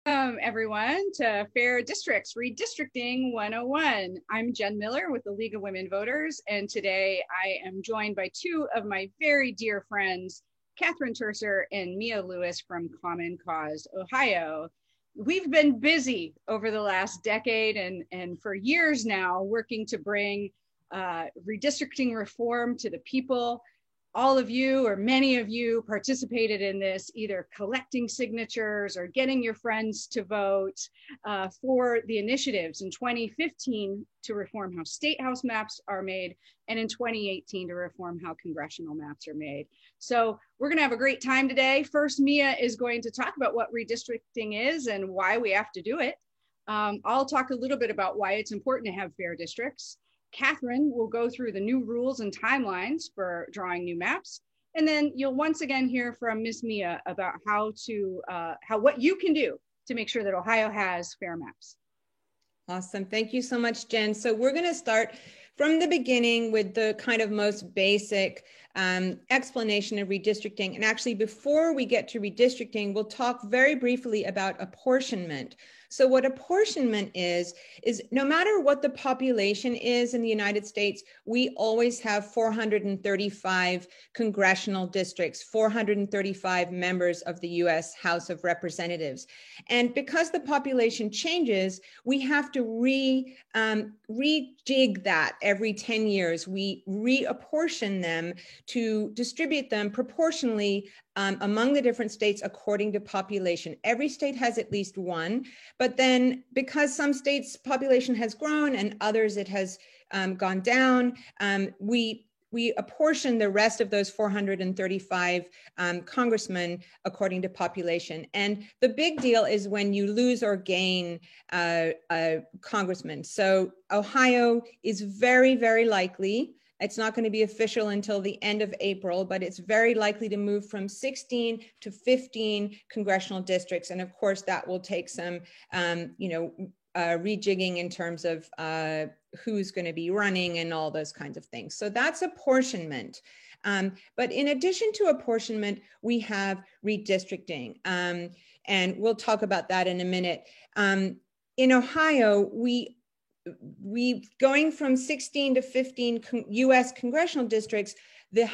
Everyone, to Fair Districts Redistricting 101. I'm Jen Miller with the League of Women Voters, and today I am joined by two of my very dear friends, Catherine Tercer and Mia Lewis from Common Cause, Ohio. We've been busy over the last decade and for years now working to bring redistricting reform to the people. All of you or many of you participated in this, either collecting signatures or getting your friends to vote for the initiatives in 2015 to reform how state house maps are made, and in 2018 to reform how congressional maps are made. So we're going to have a great time today. First, Mia is going to talk about what redistricting is and why we have to do it. I'll talk a little bit about why it's important to have fair districts. Catherine will go through the new rules and timelines for drawing new maps. And then you'll once again hear from Ms. Mia about what you can do to make sure that Ohio has fair maps. Awesome. Thank you so much, Jen. So we're going to start from the beginning with the kind of most basic explanation of redistricting. And actually, before we get to redistricting, we'll talk very briefly about apportionment. So what apportionment is no matter what the population is in the United States, we always have 435 congressional districts, 435 members of the US House of Representatives. And because the population changes, we have to rejig that every 10 years. We reapportion them to distribute them proportionally among the different states according to population. Every state has at least one, but then because some states' population has grown and others it has gone down, we apportion the rest of those 435 congressmen according to population. And the big deal is when you lose or gain a congressman. So Ohio is very, very likely, it's not going to be official until the end of April, but it's very likely to move from 16 to 15 congressional districts. And of course, that will take some, rejigging in terms of who's going to be running and all those kinds of things. So that's apportionment. But in addition to apportionment, we have redistricting. And we'll talk about that in a minute. In Ohio, we going from 16 to 15 US congressional districts, the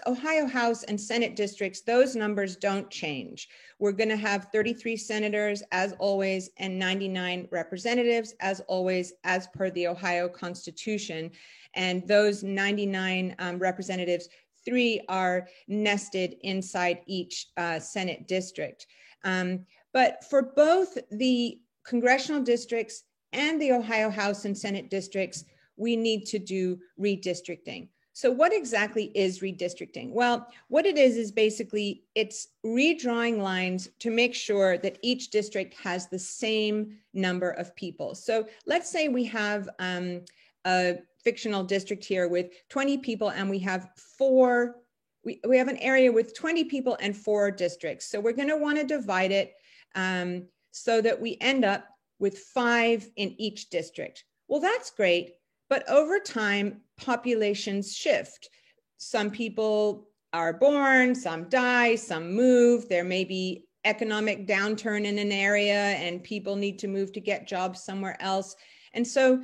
Ohio House and Senate districts, those numbers don't change. We're going to have 33 senators, as always, and 99 representatives, as always, as per the Ohio Constitution. And those 99 representatives, 3 are nested inside each Senate district. But for both the congressional districts and the Ohio House and Senate districts, we need to do redistricting. So what exactly is redistricting? Well, what it is basically, it's redrawing lines to make sure that each district has the same number of people. So let's say we have a fictional district here with 20 people and we have we have an area with 20 people and 4 districts. So we're gonna wanna divide it so that we end up with 5 in each district. Well, that's great, but over time, populations shift. Some people are born, some die, some move. There may be economic downturn in an area and people need to move to get jobs somewhere else. And so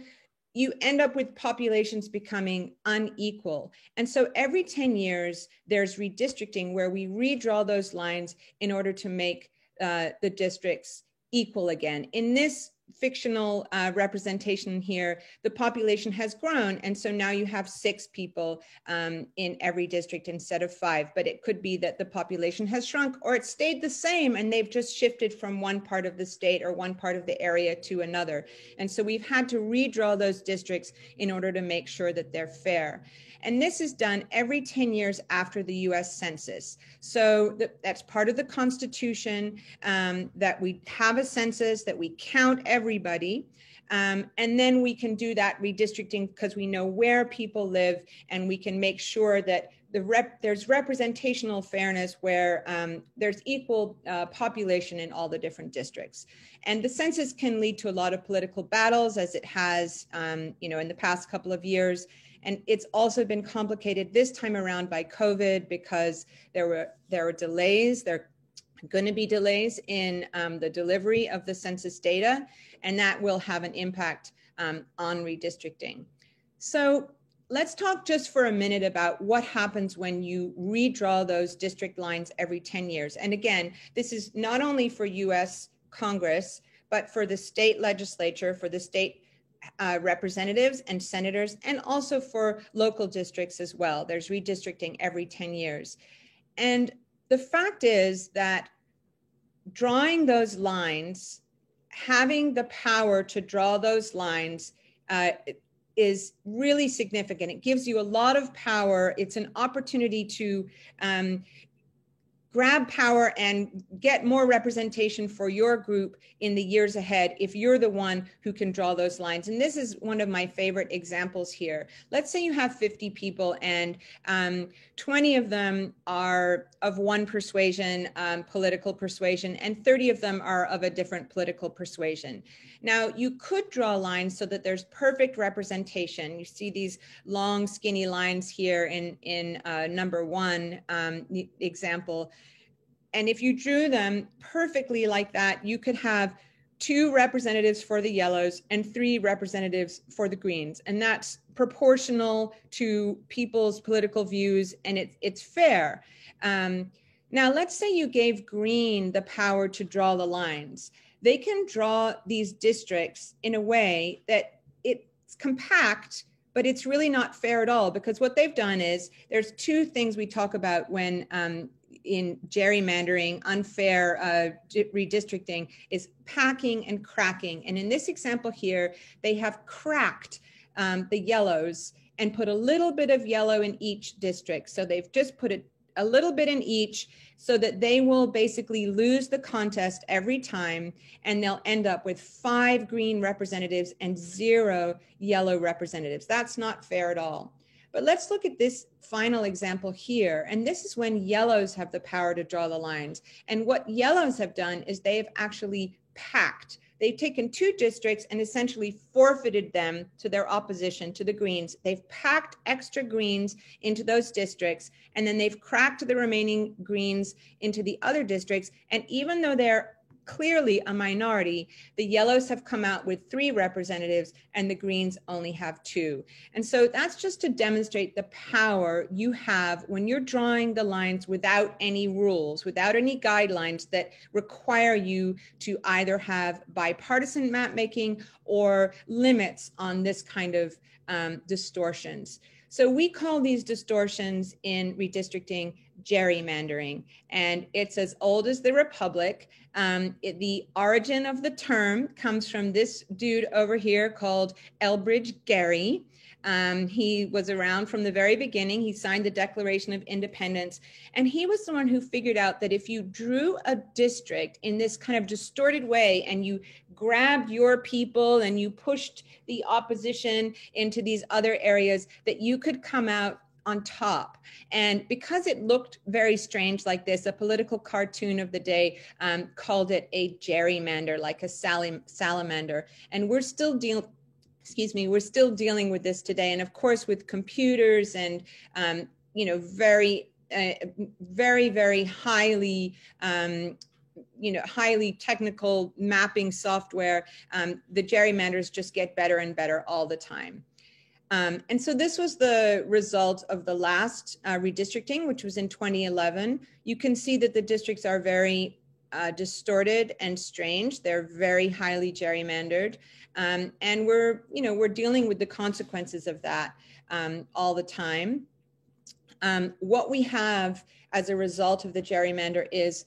you end up with populations becoming unequal. And so every 10 years, there's redistricting where we redraw those lines in order to make the districts equal again. In this fictional representation here, the population has grown. And so now you have 6 people in every district instead of 5. But it could be that the population has shrunk or it stayed the same and they've just shifted from one part of the state or one part of the area to another. And so we've had to redraw those districts in order to make sure that they're fair. And this is done every 10 years after the US Census. So that's part of the Constitution, that we have a census, that we count everybody. And then we can do that redistricting because we know where people live and we can make sure that there's representational fairness where there's equal population in all the different districts. And the census can lead to a lot of political battles as it has in the past couple of years. And it's also been complicated this time around by COVID because there were delays. going to be delays in the delivery of the census data, and that will have an impact on redistricting. So let's talk just for a minute about what happens when you redraw those district lines every 10 years. And again, this is not only for US Congress, but for the state legislature, for the state representatives and senators, and also for local districts as well. There's redistricting every 10 years. And the fact is that drawing those lines, having the power to draw those lines is really significant. It gives you a lot of power. It's an opportunity to grab power and get more representation for your group in the years ahead if you're the one who can draw those lines. And this is one of my favorite examples here. Let's say you have 50 people and 20 of them are of one persuasion, political persuasion, and 30 of them are of a different political persuasion. Now, you could draw lines so that there's perfect representation. You see these long, skinny lines here in number one example. And if you drew them perfectly like that, you could have 2 representatives for the yellows and 3 representatives for the greens. And that's proportional to people's political views, and it's fair. Now, let's say you gave green the power to draw the lines. They can draw these districts in a way that it's compact, but it's really not fair at all, because what they've done is there's 2 things we talk about when in gerrymandering, unfair redistricting, is packing and cracking. And in this example here, they have cracked the yellows and put a little bit of yellow in each district. So they've just put a little bit in each so that they will basically lose the contest every time, and they'll end up with 5 green representatives and 0 yellow representatives. That's not fair at all. But let's look at this final example here. And this is when yellows have the power to draw the lines. And what yellows have done is they have actually packed. They've taken 2 districts and essentially forfeited them to their opposition, to the greens. They've packed extra greens into those districts, and then they've cracked the remaining greens into the other districts. And even though they're clearly a minority, the yellows have come out with 3 representatives and the greens only have 2. And so that's just to demonstrate the power you have when you're drawing the lines without any rules, without any guidelines that require you to either have bipartisan map making or limits on this kind of distortions. So we call these distortions in redistricting gerrymandering, and it's as old as the Republic. The origin of the term comes from this dude over here called Elbridge Gerry. He was around from the very beginning. He signed the Declaration of Independence, and he was the one who figured out that if you drew a district in this kind of distorted way and you grabbed your people and you pushed the opposition into these other areas, that you could come out on top. And because it looked very strange like this, a political cartoon of the day called it a gerrymander, like a salamander. And we're still dealing with this today. And of course, with computers and, very, very highly, highly technical mapping software, the gerrymanders just get better and better all the time. And so this was the result of the last redistricting, which was in 2011. You can see that the districts are very distorted and strange. They're very highly gerrymandered. And we're dealing with the consequences of that all the time. What we have as a result of the gerrymander is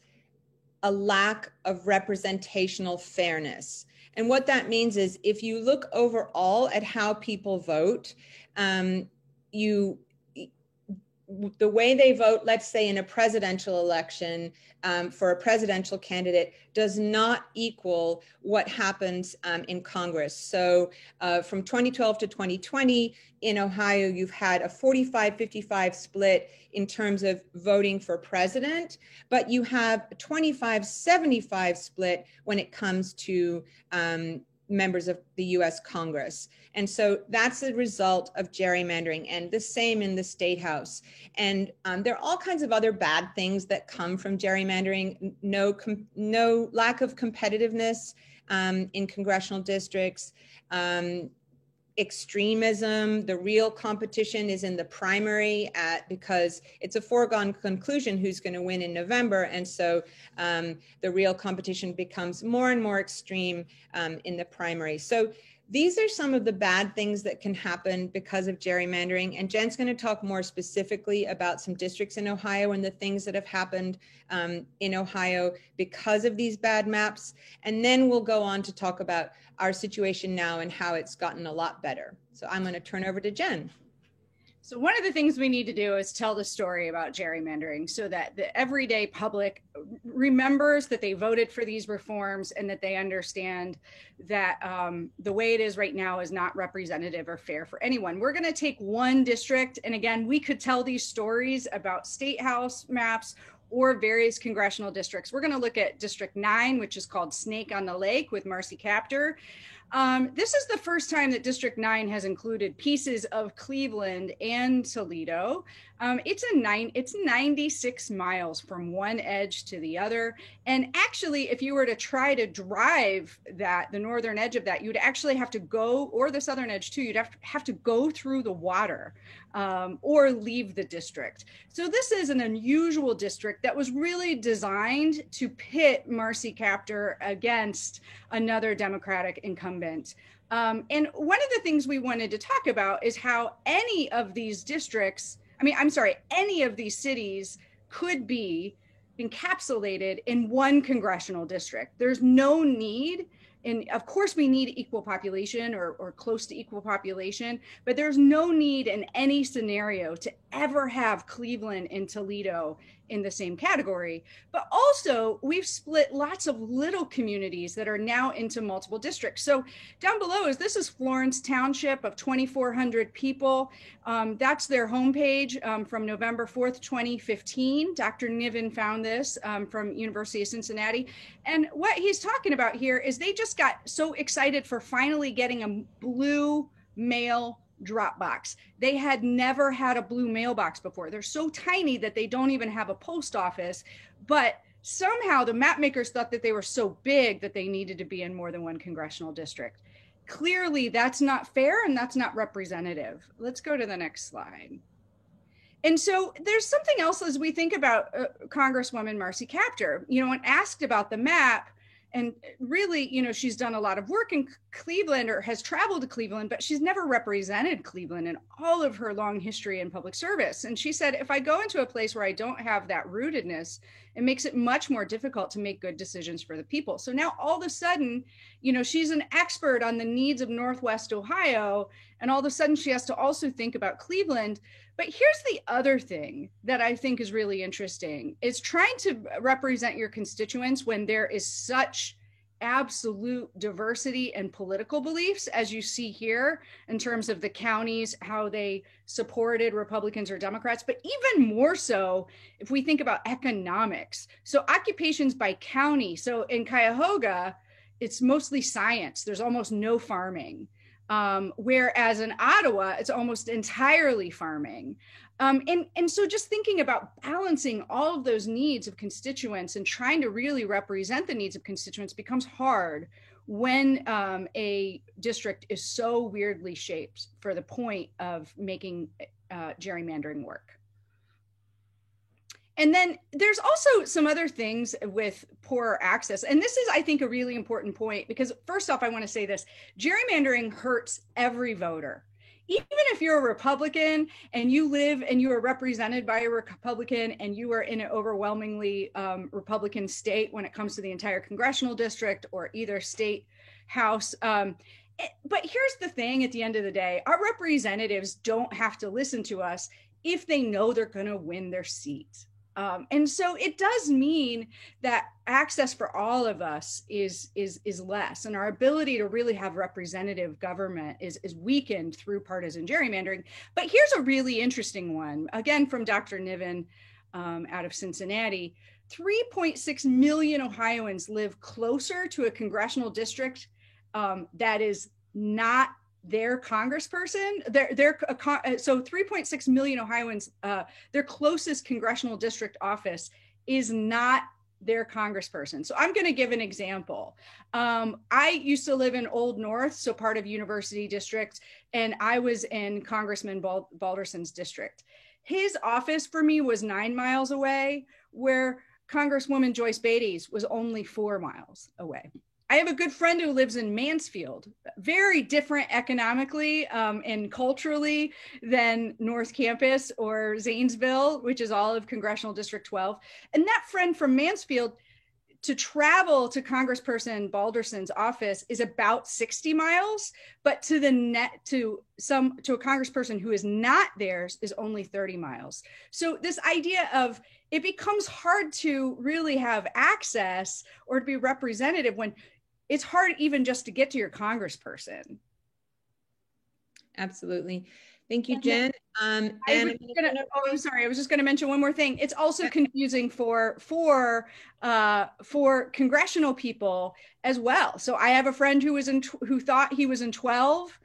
a lack of representational fairness. And what that means is if you look overall at how people vote, the way they vote, let's say in a presidential election for a presidential candidate, does not equal what happens in Congress. So from 2012 to 2020 in Ohio, you've had a 45-55 split in terms of voting for president, but you have a 25-75 split when it comes to members of the US Congress. And so that's the result of gerrymandering, and the same in the State House. And there are all kinds of other bad things that come from gerrymandering. No lack of competitiveness in congressional districts, extremism. The real competition is in the primary because it's a foregone conclusion who's going to win in November. And so the real competition becomes more and more extreme in the primary. So these are some of the bad things that can happen because of gerrymandering. And Jen's going to talk more specifically about some districts in Ohio and the things that have happened in Ohio because of these bad maps. And then we'll go on to talk about our situation now and how it's gotten a lot better. So I'm going to turn over to Jen. So one of the things we need to do is tell the story about gerrymandering so that the everyday public remembers that they voted for these reforms and that they understand that the way it is right now is not representative or fair for anyone. We're going to take one district. And again, we could tell these stories about State House maps or various congressional districts. We're going to look at District 9, which is called Snake on the Lake with Marcy Kaptur. This is the first time that District 9 has included pieces of Cleveland and Toledo. It's 96 miles from one edge to the other. And actually, if you were to try to drive the northern edge of that, you'd actually have to go, or the southern edge too, you'd have to go through the water or leave the district. So this is an unusual district that was really designed to pit Marcy Kaptur against another Democratic incumbent. And one of the things we wanted to talk about is how any of these districts, any of these cities could be encapsulated in one congressional district. There's no need, and of course we need equal population or close to equal population, but there's no need in any scenario to ever have Cleveland and Toledo in the same category. But also we've split lots of little communities that are now into multiple districts. So down below this is Florence Township of 2,400 people. That's their homepage from November 4th, 2015. Dr. Niven found this from University of Cincinnati. And what he's talking about here is they just got so excited for finally getting a blue mail drop box. They had never had a blue mailbox before. They're so tiny that they don't even have a post office, but somehow the map makers thought that they were so big that they needed to be in more than one congressional district. Clearly that's not fair and that's not representative. Let's go to the next slide. And so there's something else as we think about Congresswoman Marcy Kaptur, when asked about the map. And really, she's done a lot of work in Cleveland or has traveled to Cleveland, but she's never represented Cleveland in all of her long history in public service. And she said, if I go into a place where I don't have that rootedness, it makes it much more difficult to make good decisions for the people. So now all of a sudden, she's an expert on the needs of Northwest Ohio. And all of a sudden she has to also think about Cleveland. But here's the other thing that I think is really interesting is trying to represent your constituents when there is such absolute diversity in political beliefs, as you see here in terms of the counties, how they supported Republicans or Democrats, but even more so if we think about economics. So occupations by county. So in Cuyahoga, it's mostly science. There's almost no farming. Whereas in Ottawa, it's almost entirely farming. And so just thinking about balancing all of those needs of constituents and trying to really represent the needs of constituents becomes hard when a district is so weirdly shaped for the point of making gerrymandering work. And then there's also some other things with poor access. And this is, I think, a really important point because first off, I want to say this, gerrymandering hurts every voter. Even if you're a Republican and you live and you are represented by a Republican and you are in an overwhelmingly Republican state when it comes to the entire congressional district or either state house. But here's the thing, at the end of the day, our representatives don't have to listen to us if they know they're going to win their seat. And so it does mean that access for all of us is less, and our ability to really have representative government is weakened through partisan gerrymandering. But here's a really interesting one, again, from Dr. Niven out of Cincinnati. 3.6 million Ohioans live closer to a congressional district that is not their congressperson. So 3.6 million Ohioans, their closest congressional district office is not their congressperson. So I'm going to give an example. I used to live in Old North, so part of University District, and I was in Congressman Balderson's district. His office for me was 9 miles away, where Congresswoman Joyce Beatty's was only 4 miles away. I have a good friend who lives in Mansfield, very different economically and culturally than North Campus or Zanesville, which is all of Congressional District 12. And that friend from Mansfield, to travel to Congressperson Balderson's office is about 60 miles, but to a congressperson who is not theirs is only 30 miles. So this idea of it becomes hard to really have access or to be representative when it's hard even just to get to your congressperson. Absolutely. Thank you, Jen. I'm sorry. I was just going to mention one more thing. It's also confusing for congressional people as well. So I have a friend who thought he was in 12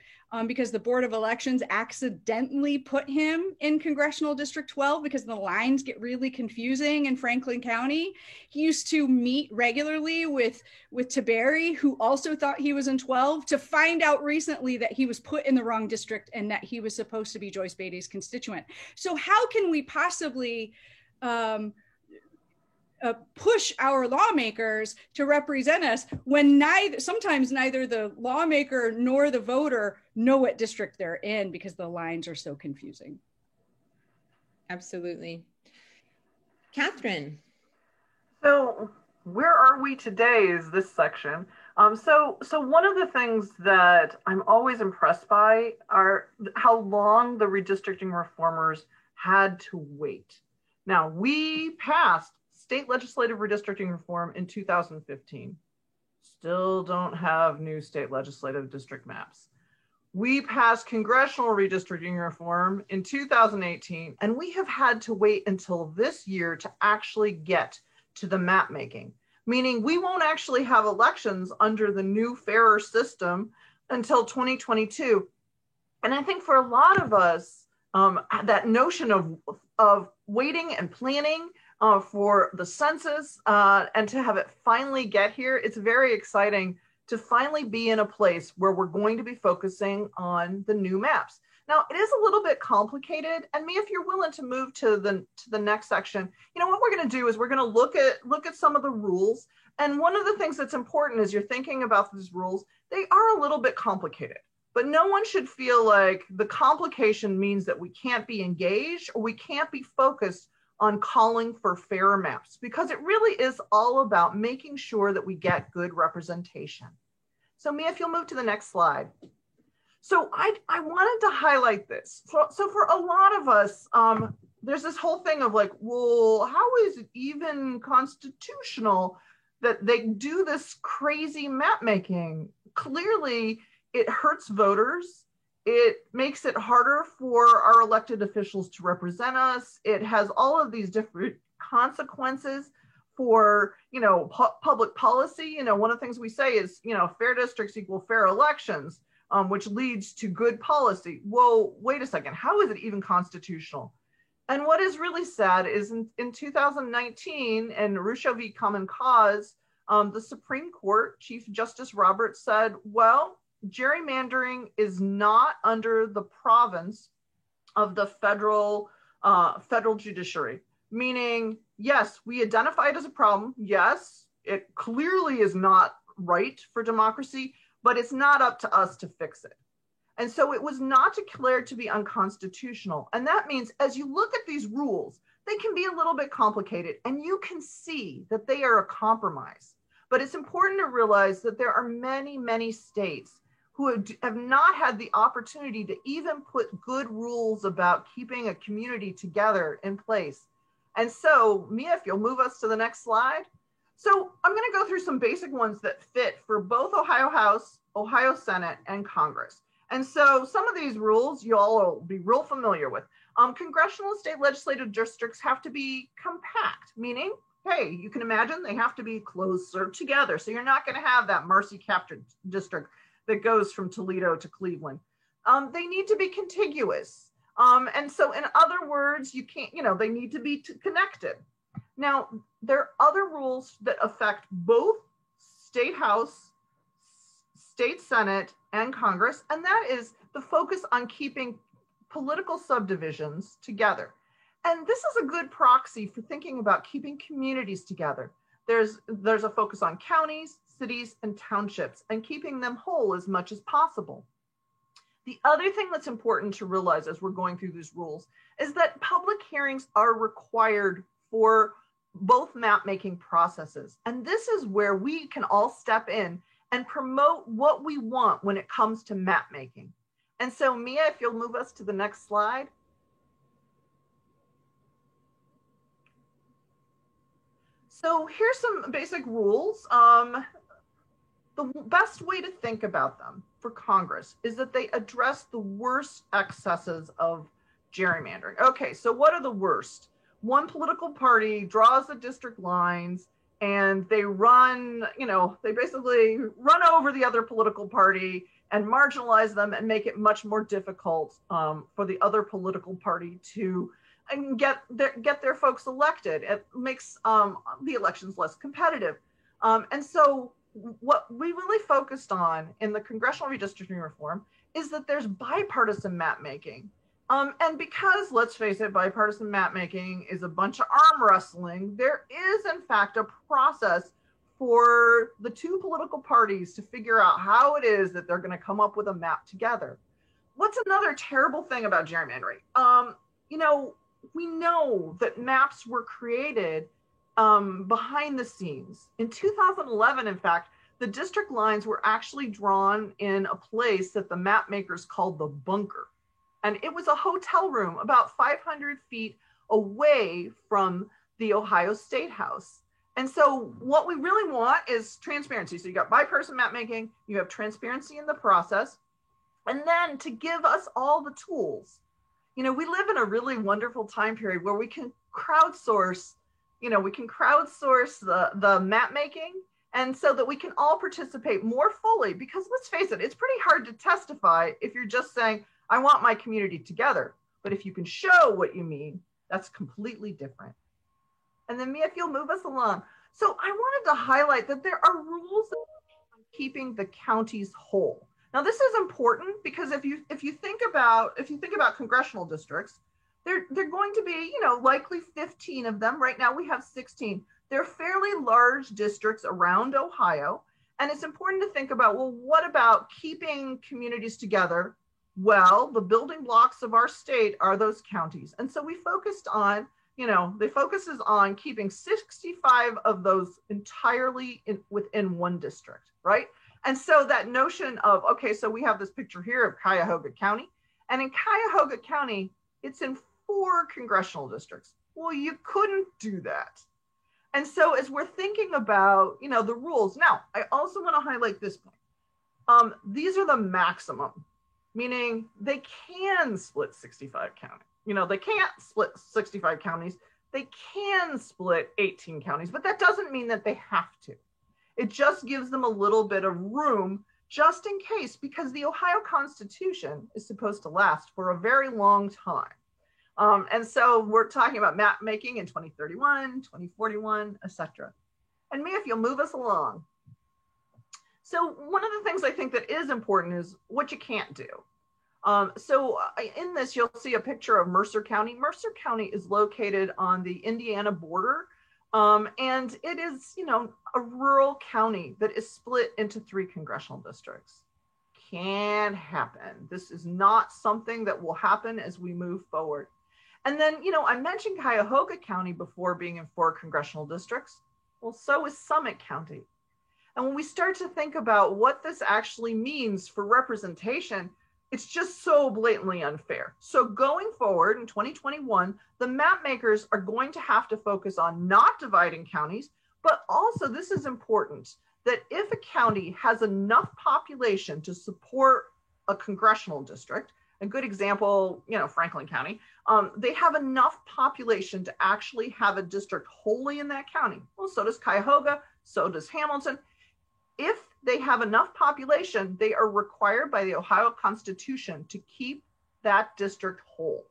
because the Board of Elections accidentally put him in Congressional District 12 because the lines get really confusing in Franklin County. He used to meet regularly with Tiberi, who also thought he was in 12, to find out recently that he was put in the wrong district and that he was supposed to be Joyce Beatty's constituent. So how can we possibly push our lawmakers to represent us when sometimes neither the lawmaker nor the voter know what district they're in because the lines are so confusing? Absolutely. Catherine. So where are we today is this section. So one of the things that I'm always impressed by are how long the redistricting reformers had to wait. Now, we passed state legislative redistricting reform in 2015. Still don't have new state legislative district maps. We passed congressional redistricting reform in 2018, and we have had to wait until this year to actually get to the map making, meaning we won't actually have elections under the new fairer system until 2022. And I think for a lot of us, that notion of waiting and planning for the census and to have it finally get here, it's very exciting to finally be in a place where we're going to be focusing on the new maps. Now, it is a little bit complicated, and if you're willing to move to the next section, what we're going to do is we're going to look at some of the rules. And one of the things that's important as you're thinking about these rules, they are a little bit complicated, but no one should feel like the complication means that we can't be engaged or we can't be focused on calling for fairer maps, because it really is all about making sure that we get good representation. So Mia, if you'll move to the next slide. So I wanted to highlight this. So for a lot of us, there's this whole thing of like, well, how is it even constitutional that they do this crazy map making? Clearly, it hurts voters. It makes it harder for our elected officials to represent us. It has all of these different consequences for, public policy. One of the things we say is, fair districts equal fair elections, which leads to good policy. Whoa, wait a second. How is it even constitutional? And what is really sad is in 2019, in Rucho v. Common Cause, the Supreme Court, Chief Justice Roberts said, well, gerrymandering is not under the province of the federal judiciary, meaning, yes, we identify it as a problem. Yes, it clearly is not right for democracy, but it's not up to us to fix it. And so it was not declared to be unconstitutional. And that means as you look at these rules, they can be a little bit complicated and you can see that they are a compromise. But it's important to realize that there are many, many states who have not had the opportunity to even put good rules about keeping a community together in place. And so, Mia, if you'll move us to the next slide. So I'm going to go through some basic ones that fit for both Ohio House, Ohio Senate, and Congress. And so some of these rules you all will be real familiar with. Congressional and state legislative districts have to be compact, meaning hey, you can imagine they have to be close together. So you're not going to have that Marcy captured district that goes from Toledo to Cleveland. They need to be contiguous. And so in other words, you can't, they need to be connected. Now, there are other rules that affect both State House, State Senate, and Congress, and that is the focus on keeping political subdivisions together. And this is a good proxy for thinking about keeping communities together. There's a focus on counties, cities, and townships, and keeping them whole as much as possible. The other thing that's important to realize as we're going through these rules is that public hearings are required for both map-making processes. And this is where we can all step in and promote what we want when it comes to map-making. And so Mia, if you'll move us to the next slide. So here's some basic rules. The best way to think about them for Congress is that they address the worst excesses of gerrymandering. Okay, so what are the worst? One political party draws the district lines and they run, they basically run over the other political party and marginalize them and make it much more difficult for the other political party to get their folks elected. It makes the elections less competitive. And so what we really focused on in the congressional redistricting reform is that there's bipartisan map making. And because, let's face it, bipartisan map making is a bunch of arm wrestling, there is in fact a process for the two political parties to figure out how it is that they're going to come up with a map together. What's another terrible thing about gerrymandering? We know that maps were created behind the scenes. In 2011, in fact, the district lines were actually drawn in a place that the map makers called the bunker. And it was a hotel room about 500 feet away from the Ohio State House. And so what we really want is transparency. So you got bipartisan map making, you have transparency in the process, and then to give us all the tools. We live in a really wonderful time period where we can crowdsource, the map making, and so that we can all participate more fully, because let's face it, it's pretty hard to testify if you're just saying, I want my community together. But if you can show what you mean, that's completely different. And then Mia, if you'll move us along. So I wanted to highlight that there are rules on keeping the counties whole. Now this is important because if you think about congressional districts, they're going to be, likely 15 of them. Right now we have 16. They're fairly large districts around Ohio. And it's important to think about, well, what about keeping communities together? Well, the building blocks of our state are those counties. And so we focused on, the focus is on keeping 65 of those entirely within one district, right? And so that notion of, okay, so we have this picture here of Cuyahoga County. And in Cuyahoga County, it's in 4 congressional districts. Well, you couldn't do that. And so as we're thinking about, the rules, now, I also want to highlight this point. These are the maximum, meaning they can split 65 counties. They can't split 65 counties. They can split 18 counties, but that doesn't mean that they have to. It just gives them a little bit of room just in case, because the Ohio Constitution is supposed to last for a very long time. And so we're talking about map making in 2031, 2041, etc. And Mia, if you'll move us along. So one of the things I think that is important is what you can't do. So in this, you'll see a picture of Mercer County. Mercer County is located on the Indiana border. And it is, a rural county that is split into 3 congressional districts. Can happen. This is not something that will happen as we move forward. And then, I mentioned Cuyahoga County before being in 4 congressional districts. Well, so is Summit County. And when we start to think about what this actually means for representation, it's just so blatantly unfair. So going forward in 2021, the map makers are going to have to focus on not dividing counties, but also, this is important, that if a county has enough population to support a congressional district, A good example, Franklin County, they have enough population to actually have a district wholly in that county. Well, so does Cuyahoga, so does Hamilton. If they have enough population, they are required by the Ohio Constitution to keep that district whole.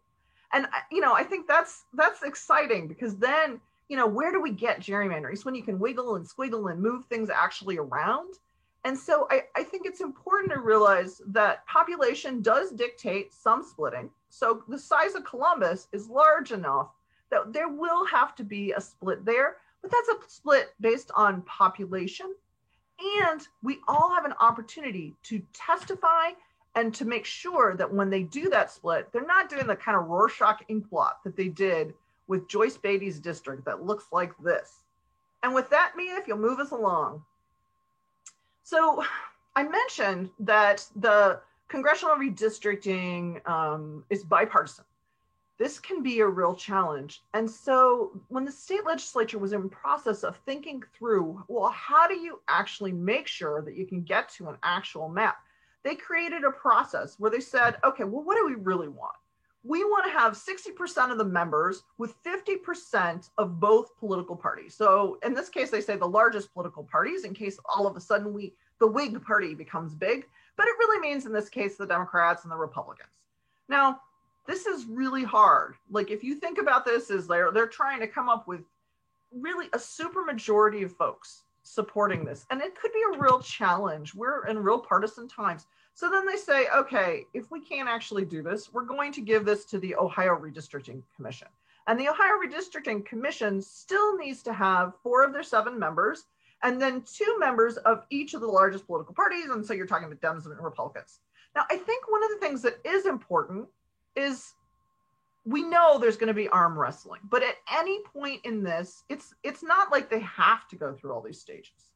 And, I think that's exciting, because then, where do we get gerrymandering? It's when you can wiggle and squiggle and move things actually around. And so I think it's important to realize that population does dictate some splitting. So the size of Columbus is large enough that there will have to be a split there, but that's a split based on population. And we all have an opportunity to testify and to make sure that when they do that split, they're not doing the kind of Rorschach inkblot that they did with Joyce Beatty's district that looks like this. And with that, Mia, if you'll move us along. So I mentioned that the congressional redistricting is bipartisan. This can be a real challenge. And so when the state legislature was in process of thinking through, well, how do you actually make sure that you can get to an actual map? They created a process where they said, okay, well, what do we really want? We want to have 60% of the members with 50% of both political parties. So in this case, they say the largest political parties, in case all of a sudden the Whig party becomes big, but it really means in this case, the Democrats and the Republicans. Now, this is really hard. Like, if you think about this, is they're trying to come up with really a super majority of folks supporting this. And it could be a real challenge. We're in real partisan times. So then they say, okay, if we can't actually do this, we're going to give this to the Ohio Redistricting Commission. And the Ohio Redistricting Commission still needs to have 4 of their 7 members, and then 2 members of each of the largest political parties. And so you're talking about Dems and Republicans. Now, I think one of the things that is important is we know there's going to be arm wrestling, but at any point in this, it's not like they have to go through all these stages.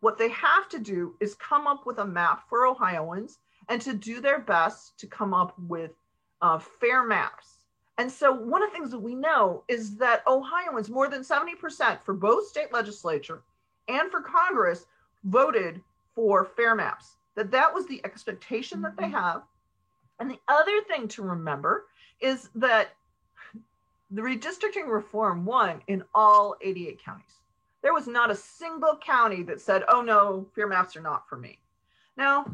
What they have to do is come up with a map for Ohioans and to do their best to come up with fair maps. And so one of the things that we know is that Ohioans, more than 70% for both state legislature and for Congress, voted for fair maps, that was the expectation that they have. And the other thing to remember is that the redistricting reform won in all 88 counties. There was not a single county that said, oh no, fair maps are not for me. Now,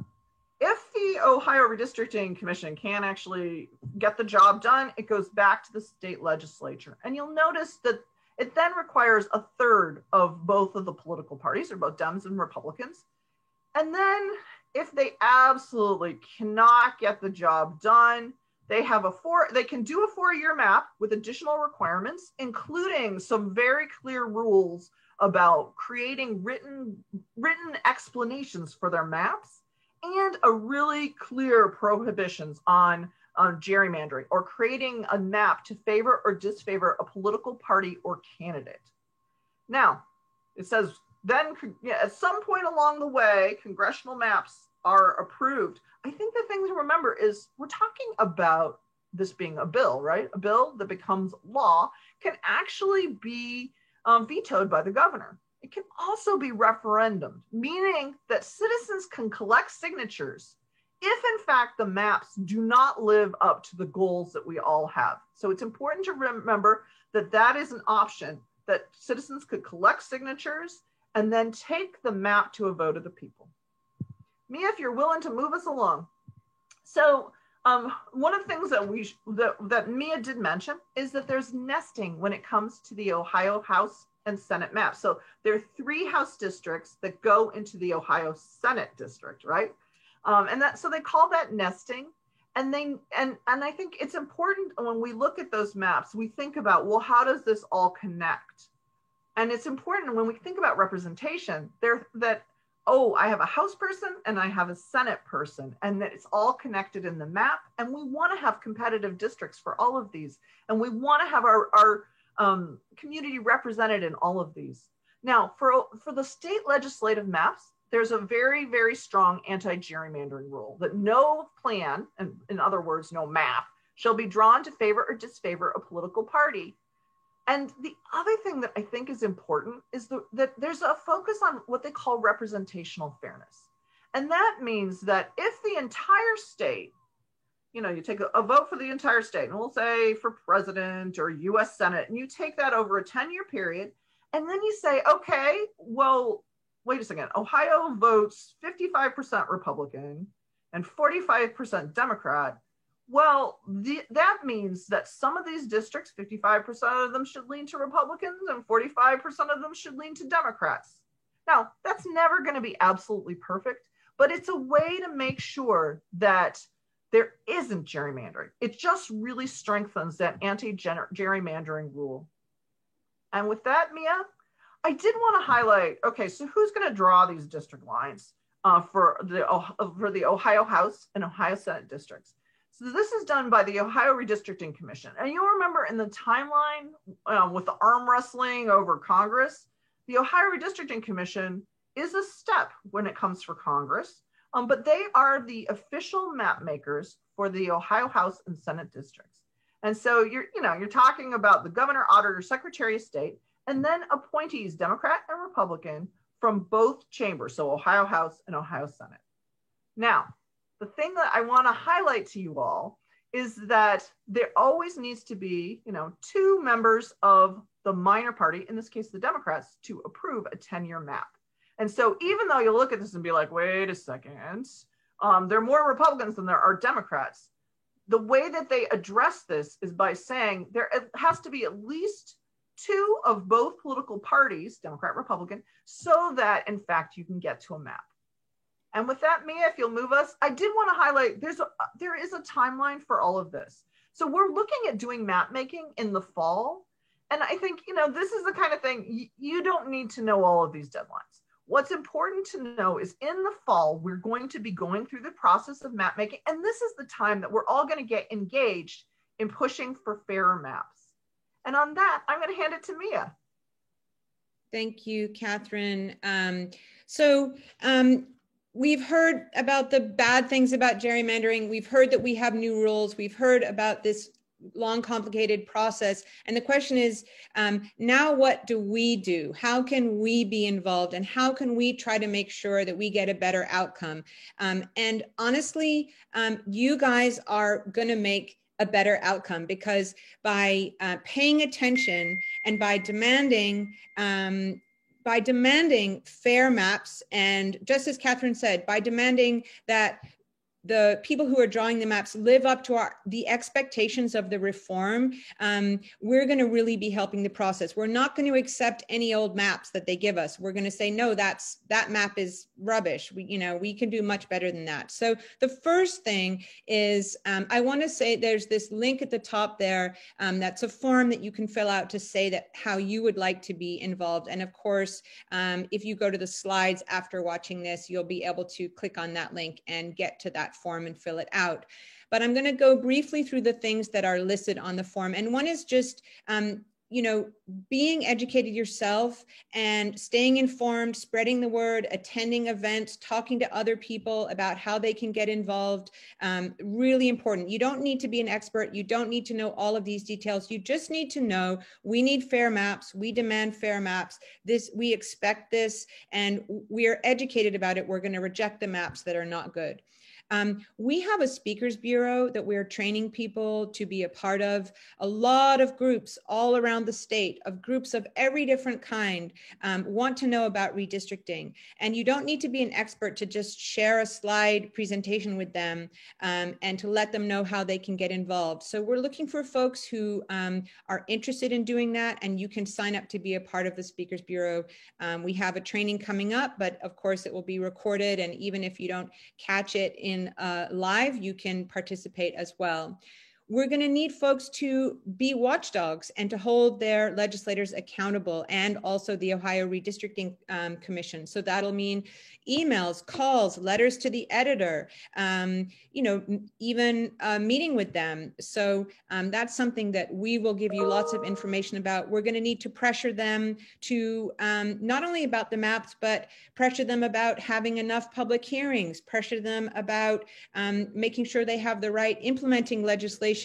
if the Ohio Redistricting Commission can actually get the job done, it goes back to the state legislature. And you'll notice that it then requires a third of both of the political parties, or both Dems and Republicans. And then if they absolutely cannot get the job done, they can do a 4-year map with additional requirements, including some very clear rules about creating written explanations for their maps, and a really clear prohibitions on gerrymandering or creating a map to favor or disfavor a political party or candidate. Now, it says then at some point along the way, congressional maps are approved. I think the thing to remember is we're talking about this being a bill, right? A bill that becomes law can actually be vetoed by the governor. It can also be referendum, meaning that citizens can collect signatures if in fact the maps do not live up to the goals that we all have. So it's important to remember that that is an option, that citizens could collect signatures and then take the map to a vote of the people. Mia, if you're willing to move us along. So one of the things that Mia did mention is that there's nesting when it comes to the Ohio House and Senate map. So there are 3 House districts that go into the Ohio Senate district, right? So they call that nesting. And I think it's important when we look at those maps, we think about, well, how does this all connect? And it's important when we think about representation, I have a House person and I have a Senate person, and that it's all connected in the map. And we want to have competitive districts for all of these. And we want to have our community represented in all of these. Now, for the state legislative maps, there's a very, very strong anti-gerrymandering rule that no plan, and in other words, no map, shall be drawn to favor or disfavor a political party. And the other thing that I think is important is that there's a focus on what they call representational fairness. And that means that if the entire state, you take a vote for the entire state, and we'll say for president or US Senate, and you take that over a 10-year period, and then you say, okay, well, wait a second, Ohio votes 55% Republican and 45% Democrat. Well, that means that some of these districts, 55% of them should lean to Republicans and 45% of them should lean to Democrats. Now, that's never going to be absolutely perfect, but it's a way to make sure that there isn't gerrymandering. It just really strengthens that anti-gerrymandering rule. And with that, Mia, I did want to highlight, okay, so who's going to draw these district lines for the Ohio House and Ohio Senate districts? So this is done by the Ohio Redistricting Commission. And you'll remember in the timeline with the arm wrestling over Congress, the Ohio Redistricting Commission is a step when it comes for Congress, but they are the official map makers for the Ohio House and Senate districts. And so you're talking about the governor, auditor, secretary of state, and then appointees, Democrat and Republican, from both chambers, so Ohio House and Ohio Senate. Now, the thing that I want to highlight to you all is that there always needs to be, 2 members of the minor party, in this case, the Democrats, to approve a 10-year map. And so even though you'll look at this and be like, wait a second, there are more Republicans than there are Democrats. The way that they address this is by saying there has to be at least 2 of both political parties, Democrat, Republican, so that in fact you can get to a map. And with that, Mia, if you'll move us, I did want to highlight there is a timeline for all of this. So we're looking at doing map making in the fall. And I think, this is the kind of thing you don't need to know all of these deadlines. What's important to know is in the fall, we're going to be going through the process of map making. And this is the time that we're all going to get engaged in pushing for fairer maps. And on that, I'm going to hand it to Mia. Thank you, Catherine. We've heard about the bad things about gerrymandering. We've heard that we have new rules. We've heard about this long, complicated process. And the question is, now what do we do? How can we be involved? And how can we try to make sure that we get a better outcome? And honestly, you guys are going to make a better outcome, because by paying attention and by demanding fair maps, and just as Catherine said, by demanding that the people who are drawing the maps live up to the expectations of the reform, we're going to really be helping the process. We're not going to accept any old maps that they give us. We're going to say, no, that map is rubbish. We can do much better than that. So the first thing is, I want to say there's this link at the top there. That's a form that you can fill out to say that how you would like to be involved. And of course, if you go to the slides after watching this, you'll be able to click on that link and get to that form and fill it out. But I'm going to go briefly through the things that are listed on the form. And one is just, being educated yourself and staying informed, spreading the word, attending events, talking to other people about how they can get involved. Really important. You don't need to be an expert. You don't need to know all of these details. You just need to know we need fair maps. We demand fair maps. We expect this, and we are educated about it. We're going to reject the maps that are not good. We have a speakers bureau that we're training people to be a part of. A lot of groups all around the state, of groups of every different kind, want to know about redistricting. And you don't need to be an expert to just share a slide presentation with them and to let them know how they can get involved. So we're looking for folks who are interested in doing that, and you can sign up to be a part of the speakers bureau. We have a training coming up, but of course it will be recorded, and even if you don't catch it in live, you can participate as well. We're going to need folks to be watchdogs and to hold their legislators accountable, and also the Ohio Redistricting Commission. So that'll mean emails, calls, letters to the editor, even meeting with them. So that's something that we will give you lots of information about. We're going to need to pressure them to not only about the maps, but pressure them about having enough public hearings, pressure them about making sure they have the right implementing legislation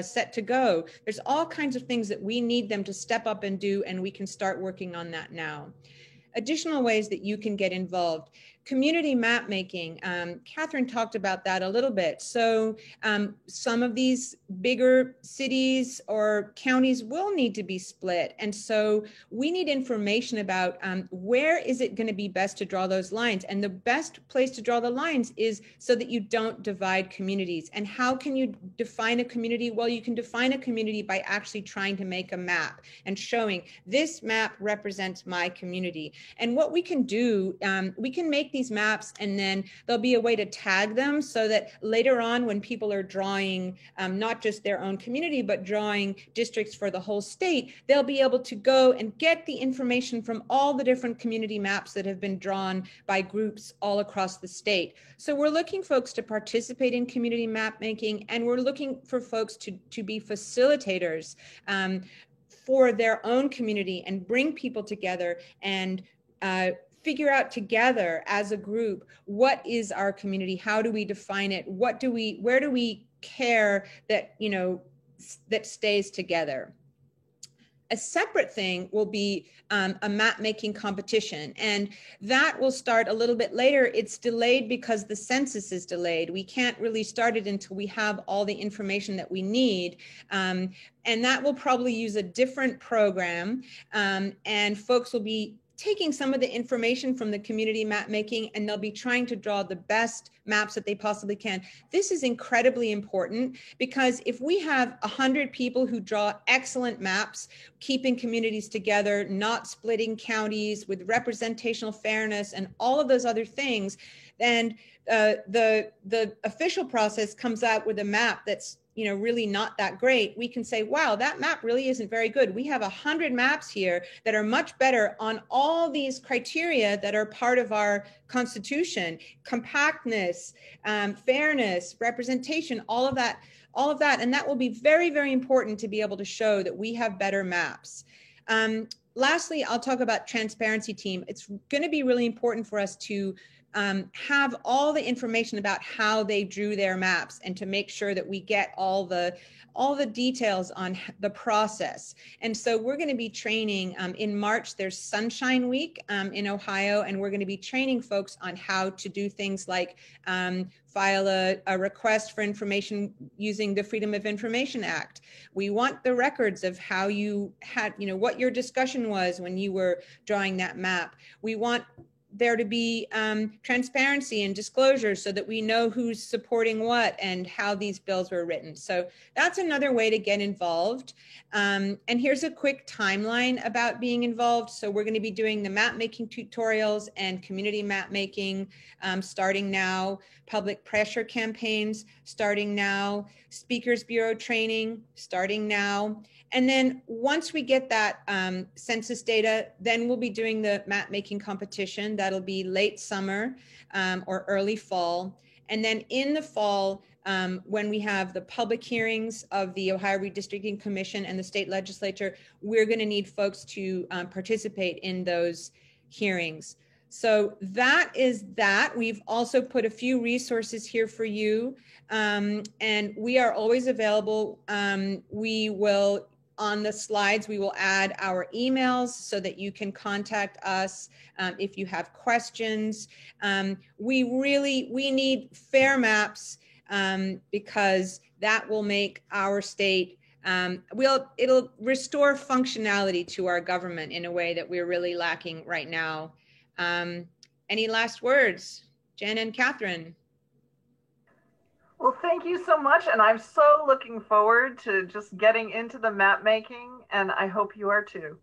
set to go. There's all kinds of things that we need them to step up and do, and we can start working on that now. Additional ways that you can get involved. community map making, Catherine talked about that a little bit. So some of these bigger cities or counties will need to be split. And so we need information about where is it going to be best to draw those lines. And the best place to draw the lines is so that you don't divide communities. And how can you define a community? Well, you can define a community by actually trying to make a map and showing this map represents my community. And what we can do, we can make these maps, and then there'll be a way to tag them so that later on when people are drawing not just their own community, but drawing districts for the whole state, they'll be able to go and get the information from all the different community maps that have been drawn by groups all across the state. So we're looking folks to participate in community map making, and we're looking for folks to be facilitators for their own community and bring people together and figure out together as a group, what is our community? How do we define it? Where do we care that, you know, that stays together? A separate thing will be a map making competition, and that will start a little bit later. It's delayed because the census is delayed. We can't really start it until we have all the information that we need. And that will probably use a different program, and folks will be taking some of the information from the community map making, and they'll be trying to draw the best maps that they possibly can. This is incredibly important because if we have 100 people who draw excellent maps, keeping communities together, not splitting counties, with representational fairness and all of those other things, then the official process comes out with a map that's, you know, really not that great. We can say, wow, that map really isn't very good. We have 100 maps here that are much better on all these criteria that are part of our Constitution: compactness, fairness, representation, all of that. And that will be very, very important to be able to show that we have better maps. Lastly, I'll talk about transparency team. It's going to be really important for us to have all the information about how they drew their maps and to make sure that we get all the details on the process. And so we're going to be training in March. There's Sunshine Week in Ohio, and we're going to be training folks on how to do things like file a request for information using the Freedom of Information Act. We want the records of how you had, you know, what your discussion was when you were drawing that map. We want there to be transparency and disclosure so that we know who's supporting what and how these bills were written. So that's another way to get involved. And here's a quick timeline about being involved. So we're going to be doing the map making tutorials and community map making starting now, public pressure campaigns starting now, Speakers Bureau training starting now. And then once we get that census data, then we'll be doing the map making competition. That'll be late summer or early fall. And then in the fall, when we have the public hearings of the Ohio Redistricting Commission and the state legislature, we're going to need folks to participate in those hearings. So that is that. We've also put a few resources here for you, and we are always available. We will, on the slides, we will add our emails so that you can contact us if you have questions. We need fair maps because that will make our state, it'll restore functionality to our government in a way that we're really lacking right now. Any last words, Jen and Catherine? Well, thank you so much. And I'm so looking forward to just getting into the map making, and I hope you are too.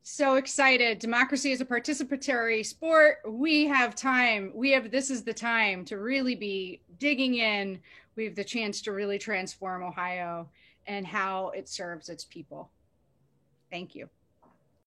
So excited. Democracy is a participatory sport. We have time. This is the time to really be digging in. We have the chance to really transform Ohio and how it serves its people. Thank you.